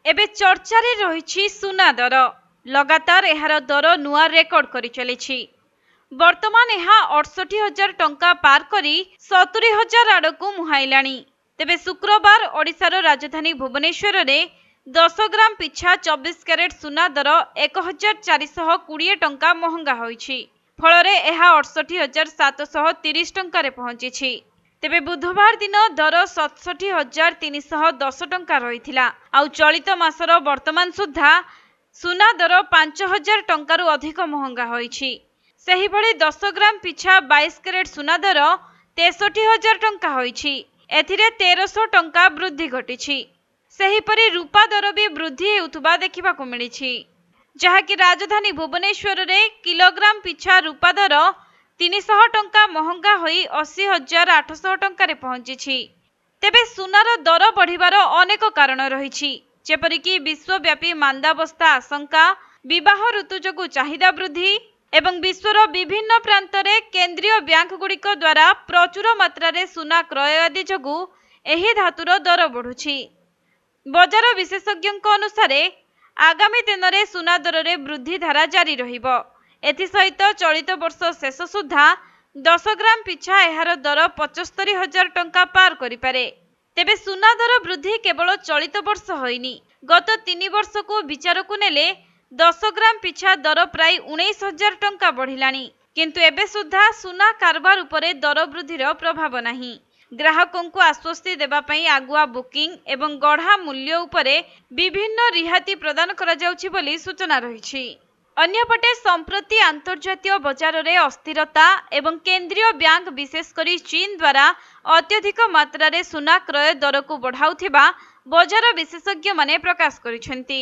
एबे चर्चा रे रही सुना दर लगातार एहार दर नुआ रेकर्ड करी चलिछि। वर्तमान यह 68,000 टंका पार करी 70,000 आड़ को मुहाइलाणी। तेबे शुक्रवार ओडिशार राजधानी भुवनेश्वर रे 10 ग्राम पिछा 24 कैरेट सुना दर 1,420 टंका महंगा होइछि। फलरे यह 68,730 टंका रे पहुंची। तेबे बुधवार दिन दर 67,310 टंका रहिथिला। आउ चलित मासर वर्तमान सुधा सुना दर 5,000 टंकारु अधिक महंगा होइछि। सेहि भली 10 ग्राम पिछा 22 कैरेट सुना दर 63,000 टंका होइछि। एथिरे 1,300 टंका वृद्धि घटिछि। सेहिपरि रूपा दर भी वृद्धि हेउथबा देखिबाकु मिलिछि, जहाकि राजधानी भुवनेश्वर रे किलोग्राम पिछा रूपा दर 300 टंका महंगा होई 80,800 टंका रे पहुंची। तेबे सुनार दर बढ़िबार अनेक कारण रहिछि, जेपरिक विश्वव्यापी मांदावस्था आशंका, विवाह ऋतु जोगु चाहिदा वृद्धि एवं विश्वर विभिन्न प्रांत रे केंद्रीय बैंक गुड़िक द्वारा प्रचुर मात्रा रे सुना क्रय आदि जोगु एही धातुर दर बढ़ुछि। बजार विशेषज्ञ अनुसार आगामी दिन में सुना दर रे वृद्धि धारा जारी रहिबो। एथिसहित चलित वर्ष शेष सुधा 10 ग्राम पिछा एहार दर 75,000 टंका पार करिपारे। तेबे सुना दर वृद्धि केवल चलित वर्ष होइनी, गत 3 वर्ष को विचार को नेले 10 ग्राम पिछा दर प्राय 19,000 टंका बढ़िलानी। किंतु एबे सुधा सुना कारबार उपरे दर वृद्धिर प्रभाव नाही। ग्राहकों को आश्वस्ति देबा पई आगुआ बुकिंग एवं गढ़ा मूल्य उपरे विभिन्न रिहाती प्रदान करा जाउछि बोली सूचना रहिछि। अन्यपटे संप्रति अंतर्जातीय बजार रे अस्थिरता एवं केंद्रीय बैंक विशेषकर चीन द्वारा अत्यधिक मात्रा रे सुना क्रय दर को बढ़ाउथिबा बजार विशेषज्ञ माने प्रकाश करिसेंती।